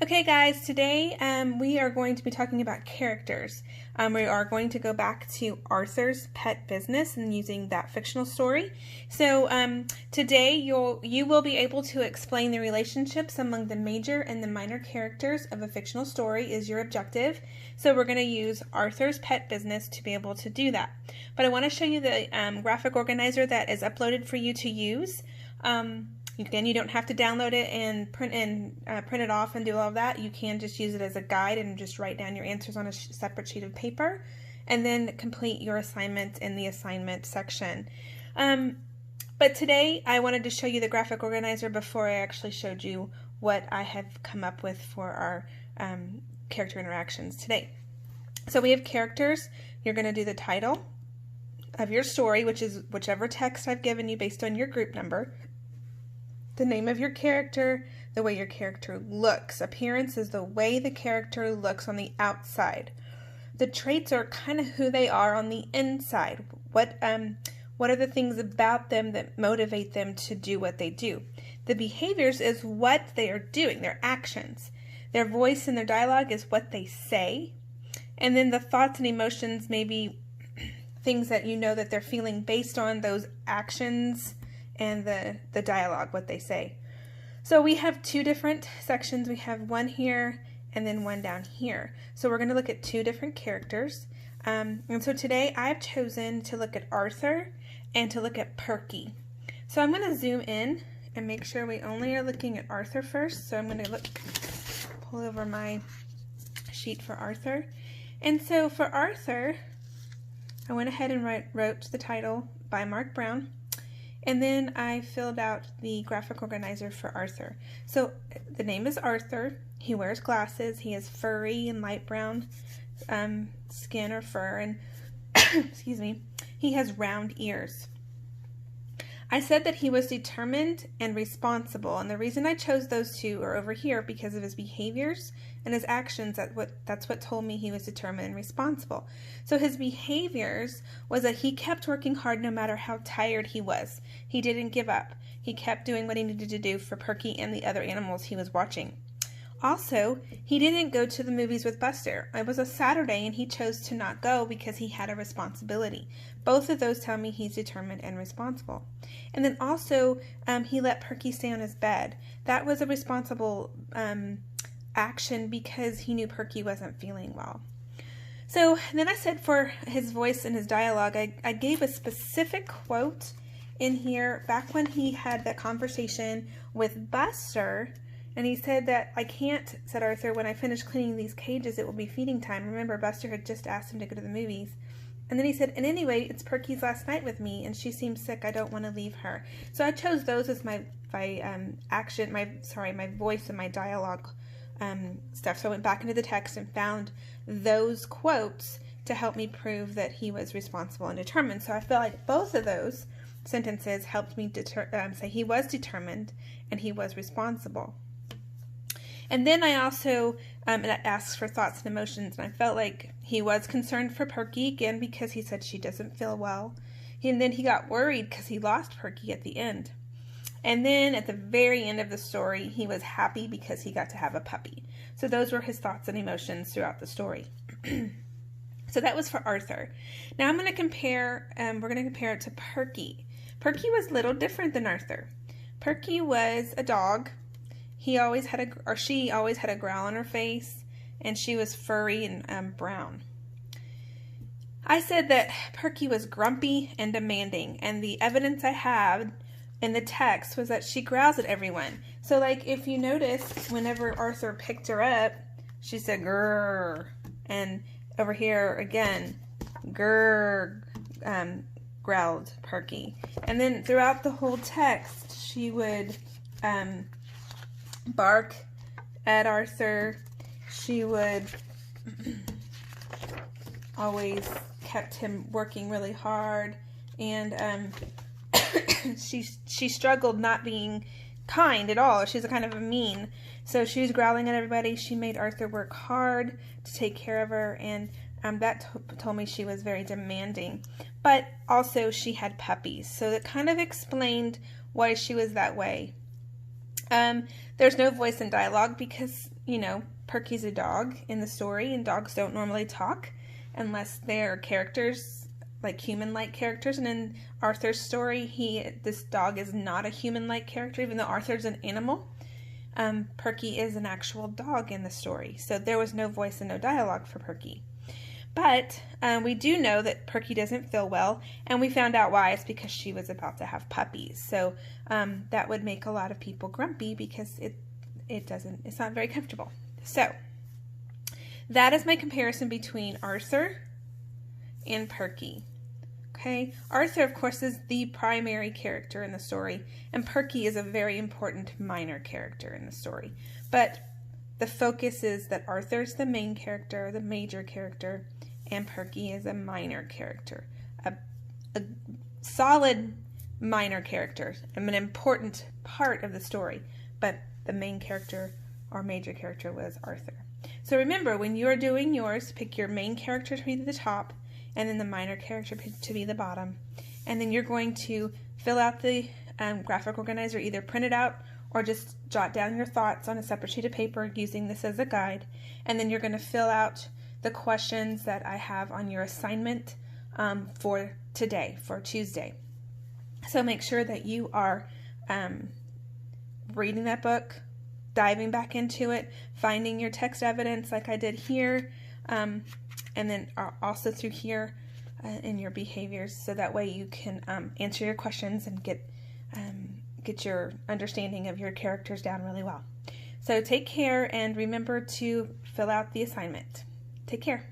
Okay guys, today we are going to be talking about characters. We are going to go back to Arthur's Pet Business and using that fictional story. So today you will be able to explain the relationships among the major and the minor characters of a fictional story is your objective. So we're going to use Arthur's Pet Business to be able to do that. But I want to show you the graphic organizer that is uploaded for you to use. Again, you don't have to download it and print it off and do all of that. You can just use it as a guide and just write down your answers on a separate sheet of paper and then complete your assignment in the assignment section. But today I wanted to show you the graphic organizer before I actually showed you what I have come up with for our character interactions today. So we have characters. You're going to do the title of your story, which is whichever text I've given you based on your group number. The name of your character, the way your character looks. Appearance is the way the character looks on the outside. The traits are kind of who they are on the inside. What are the things about them that motivate them to do what they do? The behaviors is what they are doing, their actions. Their voice and their dialogue is what they say. And then the thoughts and emotions may be things that you know that they're feeling based on those actions and the dialogue, what they say. So we have two different sections. We have one here and then one down here. So we're going to look at two different characters. And so today I've chosen to look at Arthur and to look at Perky. So I'm going to zoom in and make sure we only are looking at Arthur first. So I'm going to pull over my sheet for Arthur. And so for Arthur, I went ahead and wrote the title by Mark Brown. And then I filled out the graphic organizer for Arthur. So the name is Arthur. He wears glasses. He has furry and light brown skin or fur. And excuse me, he has round ears. I said that he was determined and responsible. And the reason I chose those two are over here because of his behaviors and his actions. That's what told me he was determined and responsible. So his behaviors was that he kept working hard no matter how tired he was. He didn't give up. He kept doing what he needed to do for Perky and the other animals he was watching. Also, he didn't go to the movies with Buster. It was a Saturday and he chose to not go because he had a responsibility. Both of those tell me he's determined and responsible. And then also, he let Perky stay on his bed. That was a responsible action because he knew Perky wasn't feeling well. So then I said for his voice and his dialogue, I gave a specific quote in here back when he had that conversation with Buster. And he said that, "I can't," said Arthur, "when I finish cleaning these cages, it will be feeding time." Remember, Buster had just asked him to go to the movies. And then he said, "And anyway, it's Perky's last night with me, and she seems sick. I don't want to leave her." So I chose those as my voice and my dialogue stuff. So I went back into the text and found those quotes to help me prove that he was responsible and determined. So I felt like both of those sentences helped me say he was determined and he was responsible. And then I also asked for thoughts and emotions, and I felt like he was concerned for Perky, again, because he said she doesn't feel well. And then he got worried because he lost Perky at the end. And then at the very end of the story, he was happy because he got to have a puppy. So those were his thoughts and emotions throughout the story. So that was for Arthur. Now I'm going to compare, we're going to compare it to Perky. Perky was a little different than Arthur. Perky was a dog. She always had a growl on her face, and she was furry and brown. I said that Perky was grumpy and demanding, and the evidence I have in the text was that she growls at everyone. So, like, if you notice, whenever Arthur picked her up, she said grrr, and over here again, grrr, growled Perky. And then throughout the whole text, she would bark at Arthur. She would always kept him working really hard, and she struggled not being kind at all. She's a kind of a mean. So she was growling at everybody. She made Arthur work hard to take care of her, and that told me she was very demanding. But also she had puppies, so that kind of explained why she was that way. There's no voice and dialogue because Perky's a dog in the story, and dogs don't normally talk unless they're characters, like human-like characters. And in Arthur's story, this dog is not a human-like character, even though Arthur's an animal. Perky is an actual dog in the story, so there was no voice and no dialogue for Perky. But we do know that Perky doesn't feel well, and we found out why. It's because she was about to have puppies. So that would make a lot of people grumpy because it's not very comfortable. So that is my comparison between Arthur and Perky. Okay, Arthur, of course, is the primary character in the story, and Perky is a very important minor character in the story. But the focus is that Arthur's the main character, the major character, and Perky is a minor character. A solid minor character, and an important part of the story, but the main character or major character was Arthur. So remember, when you're doing yours, pick your main character to be the top, and then the minor character to be the bottom. And then you're going to fill out the graphic organizer, either print it out or just jot down your thoughts on a separate sheet of paper using this as a guide. And then you're going to fill out the questions that I have on your assignment for today, for Tuesday. So make sure that you are reading that book, diving back into it, finding your text evidence like I did here, and then also through here in your behaviors, so that way you can answer your questions and get your understanding of your characters down really well. So take care, and remember to fill out the assignment. Take care.